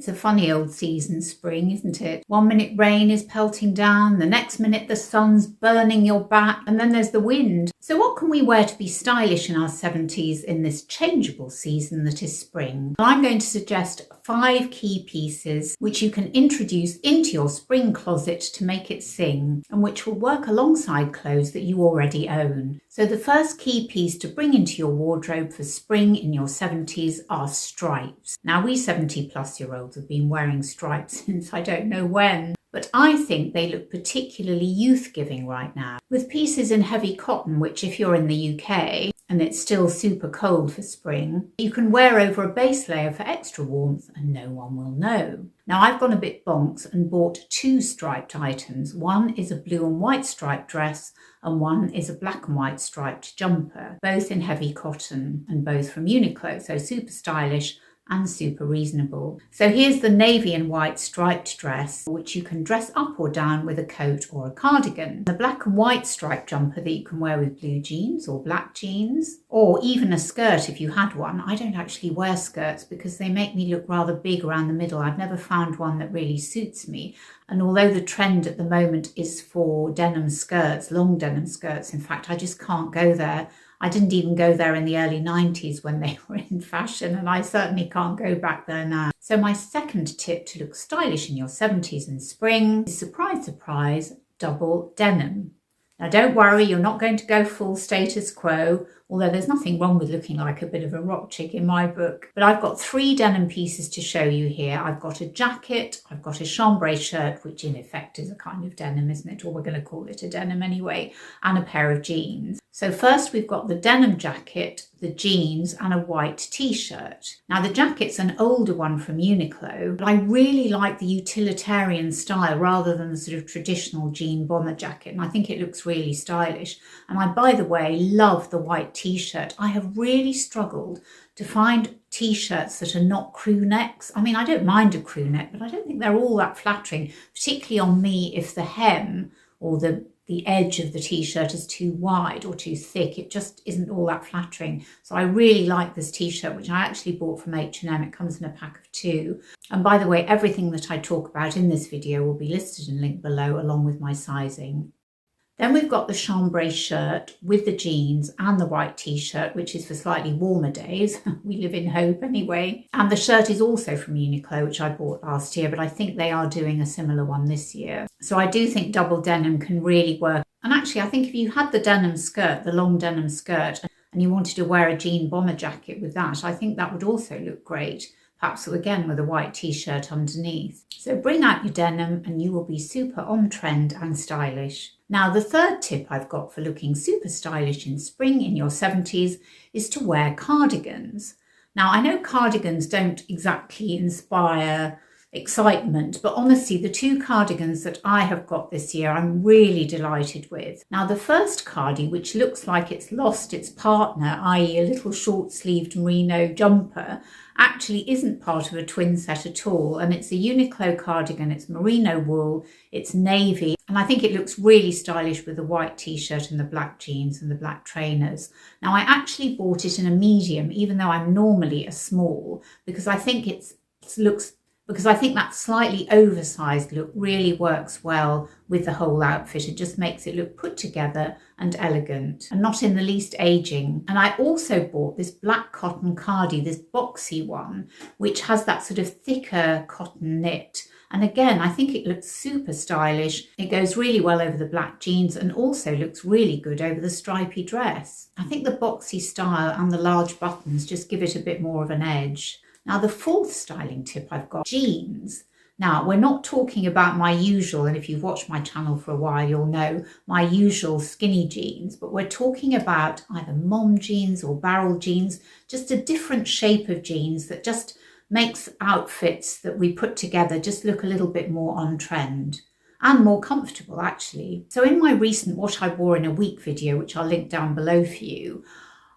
It's a funny old season, spring, isn't it? 1 minute rain is pelting down, the next minute the sun's burning your back, and then there's the wind. So what can we wear to be stylish in our 70s in this changeable season that is spring? I'm going to suggest 5 key pieces which you can introduce into your spring closet to make it sing, and which will work alongside clothes that you already own. So the first key piece to bring into your wardrobe for spring in your 70s are stripes. Now, we 70-plus-year-olds have been wearing stripes since I don't know when, but I think they look particularly youth-giving right now, with pieces in heavy cotton, which if you're in the UK and it's still super cold for spring, you can wear over a base layer for extra warmth and no one will know. Now, I've gone a bit bonks and bought 2 striped items. One is a blue and white striped dress and one is a black and white striped jumper, both in heavy cotton and both from Uniqlo, so super stylish and super reasonable. So here's the navy and white striped dress, which you can dress up or down with a coat or a cardigan. The black and white striped jumper that you can wear with blue jeans or black jeans, or even a skirt if you had one. I don't actually wear skirts because they make me look rather big around the middle. I've never found one that really suits me. And although the trend at the moment is for denim skirts, long denim skirts, in fact, I just can't go there. I didn't even go there in the early 90s when they were in fashion, and I certainly can't go back there now. So my second tip to look stylish in your 70s in spring is, surprise, surprise, double denim. Now, don't worry, you're not going to go full status quo, although there's nothing wrong with looking like a bit of a rock chick in my book. But I've got 3 denim pieces to show you here. I've got a jacket, I've got a chambray shirt, which in effect is a kind of denim, isn't it? Or we're going to call it a denim anyway, and a pair of jeans. So first we've got the denim jacket, the jeans and a white t-shirt. Now the jacket's an older one from Uniqlo, but I really like the utilitarian style rather than the sort of traditional jean bomber jacket, and I think it looks really stylish. And I, by the way, love the white t-shirt. I have really struggled to find t-shirts that are not crew necks. I mean, I don't mind a crew neck, but I don't think they're all that flattering, particularly on me if the hem or the edge of the t-shirt is too wide or too thick. It just isn't all that flattering. So I really like this t-shirt, which I actually bought from H&M. It comes in a pack of 2. And by the way, everything that I talk about in this video will be listed and linked below, along with my sizing. Then we've got the chambray shirt with the jeans and the white t-shirt, which is for slightly warmer days. We live in hope anyway. And the shirt is also from Uniqlo, which I bought last year, but I think they are doing a similar one this year. So I do think double denim can really work. And actually, I think if you had the denim skirt, the long denim skirt, and you wanted to wear a jean bomber jacket with that, I think that would also look great. Perhaps again with a white t-shirt underneath. So bring out your denim and you will be super on trend and stylish. Now, the third tip I've got for looking super stylish in spring in your 70s is to wear cardigans. Now, I know cardigans don't exactly inspire excitement, but honestly, the 2 cardigans that I have got this year, I'm really delighted with. Now, the first cardi, which looks like it's lost its partner, i.e. a little short-sleeved merino jumper, actually isn't part of a twin set at all, and it's a Uniqlo cardigan. It's merino wool, it's navy, and I think it looks really stylish with the white t-shirt and the black jeans and the black trainers. Now, I actually bought it in a medium, even though I'm normally a small, because I think I think that slightly oversized look really works well with the whole outfit. It just makes it look put together and elegant and not in the least aging. And I also bought this black cotton cardi, this boxy one, which has that sort of thicker cotton knit. And again, I think it looks super stylish. It goes really well over the black jeans and also looks really good over the stripy dress. I think the boxy style and the large buttons just give it a bit more of an edge. Now, the fourth styling tip I've got, jeans. Now, we're not talking about my usual, and if you've watched my channel for a while, you'll know my usual skinny jeans, but we're talking about either mom jeans or barrel jeans, just a different shape of jeans that just makes outfits that we put together just look a little bit more on trend and more comfortable, actually. So in my recent What I Wore in a Week video, which I'll link down below for you,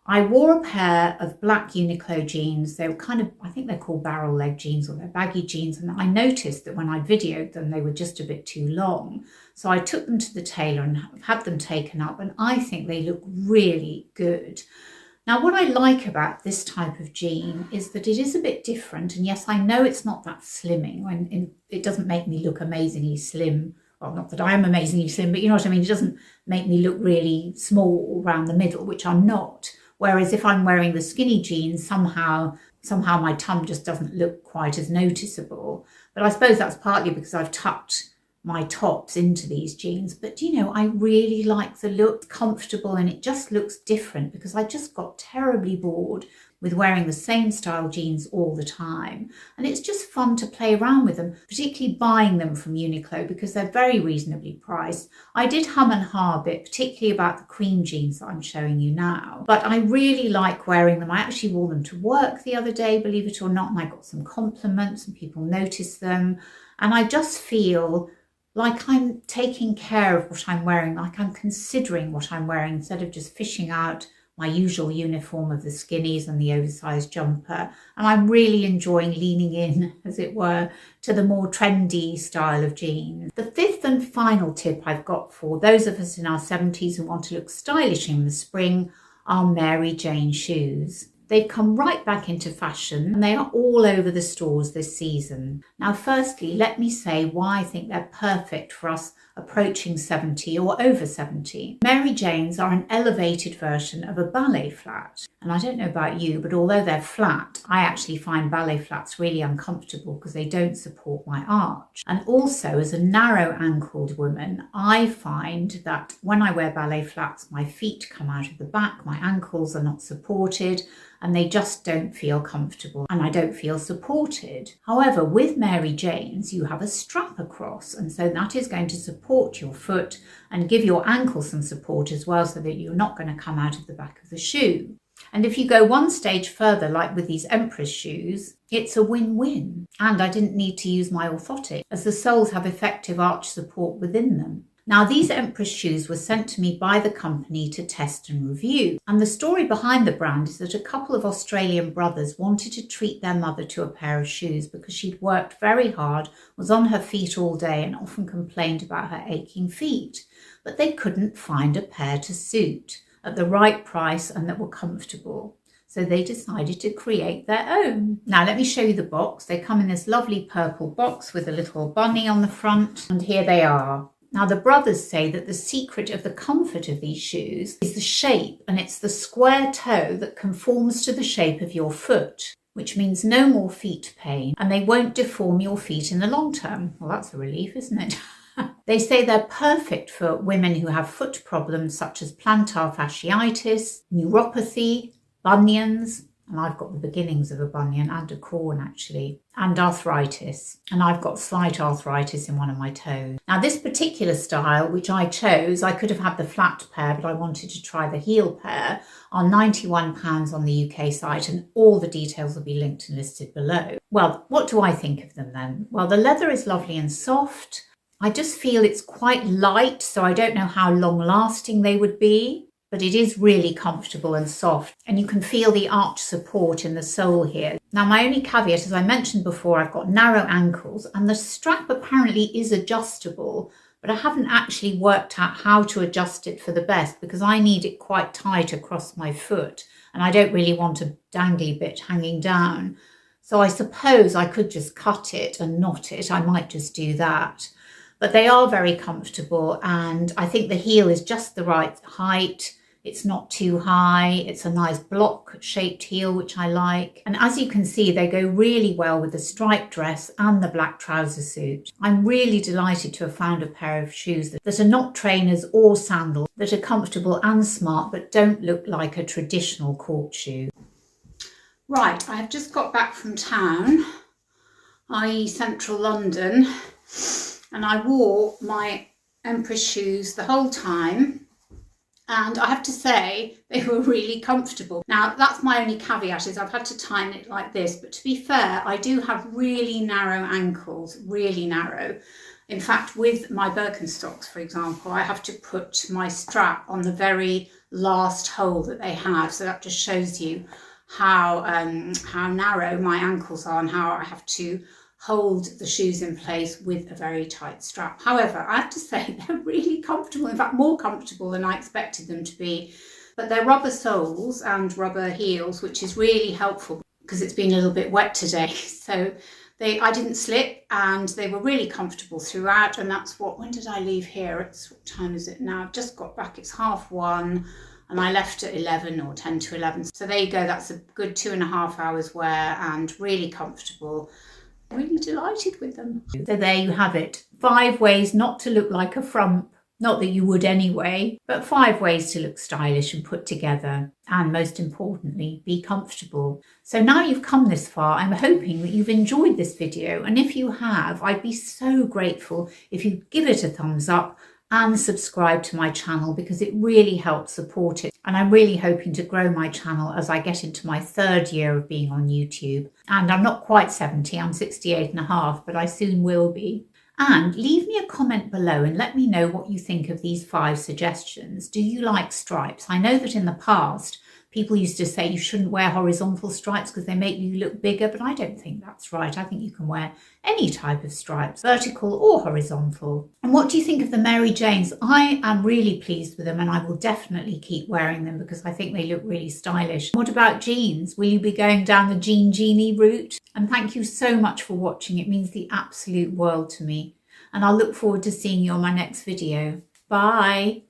I wore a pair of black Uniqlo jeans. They were kind of, I think they're called barrel leg jeans, or they're baggy jeans. And I noticed that when I videoed them, they were just a bit too long. So I took them to the tailor and had them taken up. And I think they look really good. Now, what I like about this type of jean is that it is a bit different. And yes, I know it's not that slimming, and it doesn't make me look amazingly slim. Well, not that I am amazingly slim, but you know what I mean? It doesn't make me look really small around the middle, which I'm not. Whereas if I'm wearing the skinny jeans, somehow my tum just doesn't look quite as noticeable. But I suppose that's partly because I've tucked my tops into these jeans. But you know, I really like the look, comfortable, and it just looks different because I just got terribly bored with wearing the same style jeans all the time. And it's just fun to play around with them, particularly buying them from Uniqlo because they're very reasonably priced. I did hum and ha a bit, particularly about the cream jeans that I'm showing you now, but I really like wearing them. I actually wore them to work the other day, believe it or not, and I got some compliments and people noticed them. And I just feel like I'm taking care of what I'm wearing, like I'm considering what I'm wearing instead of just fishing out my usual uniform of the skinnies and the oversized jumper. And I'm really enjoying leaning in, as it were, to the more trendy style of jeans. The fifth and final tip I've got for those of us in our 70s who want to look stylish in the spring are Mary Jane shoes. They've come right back into fashion and they are all over the stores this season. Now, firstly, let me say why I think they're perfect for us approaching 70 or over 70. Mary Janes are an elevated version of a ballet flat. And I don't know about you, but although they're flat, I actually find ballet flats really uncomfortable because they don't support my arch. And also, as a narrow-ankled woman, I find that when I wear ballet flats, my feet come out of the back, my ankles are not supported, and they just don't feel comfortable and I don't feel supported. However, with Mary Janes, you have a strap across, and so that is going to support your foot and give your ankle some support as well so that you're not going to come out of the back of the shoe. And if you go one stage further, like with these Empress shoes, it's a win-win. And I didn't need to use my orthotic as the soles have effective arch support within them. Now, these Empress shoes were sent to me by the company to test and review. And the story behind the brand is that a couple of Australian brothers wanted to treat their mother to a pair of shoes because she'd worked very hard, was on her feet all day and often complained about her aching feet. But they couldn't find a pair to suit at the right price and that were comfortable. So they decided to create their own. Now let me show you the box. They come in this lovely purple box with a little bunny on the front, and here they are. Now the brothers say that the secret of the comfort of these shoes is the shape, and it's the square toe that conforms to the shape of your foot, which means no more feet pain, and they won't deform your feet in the long term. Well, that's a relief, isn't it? They say they're perfect for women who have foot problems such as plantar fasciitis, neuropathy, bunions, and I've got the beginnings of a bunion and a corn actually, and arthritis. And I've got slight arthritis in one of my toes. Now this particular style, which I chose, I could have had the flat pair, but I wanted to try the heel pair, are £91 on the UK site, and all the details will be linked and listed below. Well, what do I think of them then? Well, the leather is lovely and soft. I just feel it's quite light, so I don't know how long lasting they would be, but it is really comfortable and soft, and you can feel the arch support in the sole here. Now my only caveat, as I mentioned before, I've got narrow ankles and the strap apparently is adjustable, but I haven't actually worked out how to adjust it for the best because I need it quite tight across my foot and I don't really want a dangly bit hanging down. So I suppose I could just cut it and knot it. I might just do that. But they are very comfortable, and I think the heel is just the right height. It's not too high. It's a nice block shaped heel, which I like. And as you can see, they go really well with the striped dress and the black trouser suit. I'm really delighted to have found a pair of shoes that are not trainers or sandals, that are comfortable and smart, but don't look like a traditional court shoe. Right, I have just got back from town, i.e. central London. And I wore my Empress shoes the whole time, and I have to say they were really comfortable. Now that's my only caveat, is I've had to tighten it like this, but to be fair, I do have really narrow ankles, really narrow. In fact, with my Birkenstocks, for example, I have to put my strap on the very last hole that they have, so that just shows you how narrow my ankles are and how I have to hold the shoes in place with a very tight strap. However, I have to say they're really comfortable, in fact more comfortable than I expected them to be. But they're rubber soles and rubber heels, which is really helpful because it's been a little bit wet today. So I didn't slip and they were really comfortable throughout. And that's when did I leave here? What time is it now? I've just got back, it's 1:30 and I left at 11 or 10 to 11. So there you go, that's a good 2.5 hours wear and really comfortable. Really delighted with them. So there you have it. 5 ways not to look like a frump. Not that you would anyway, but 5 ways to look stylish and put together. And most importantly, be comfortable. So now you've come this far, I'm hoping that you've enjoyed this video. And if you have, I'd be so grateful if you give it a thumbs up and subscribe to my channel because it really helps support it. And I'm really hoping to grow my channel as I get into my 3rd year of being on YouTube. And I'm not quite 70, I'm 68.5, but I soon will be. And leave me a comment below and let me know what you think of these 5 suggestions. Do you like stripes? I know that in the past, people used to say you shouldn't wear horizontal stripes because they make you look bigger, but I don't think that's right. I think you can wear any type of stripes, vertical or horizontal. And what do you think of the Mary Janes? I am really pleased with them and I will definitely keep wearing them because I think they look really stylish. What about jeans? Will you be going down the Jean Genie route? And thank you so much for watching. It means the absolute world to me. And I'll look forward to seeing you on my next video. Bye.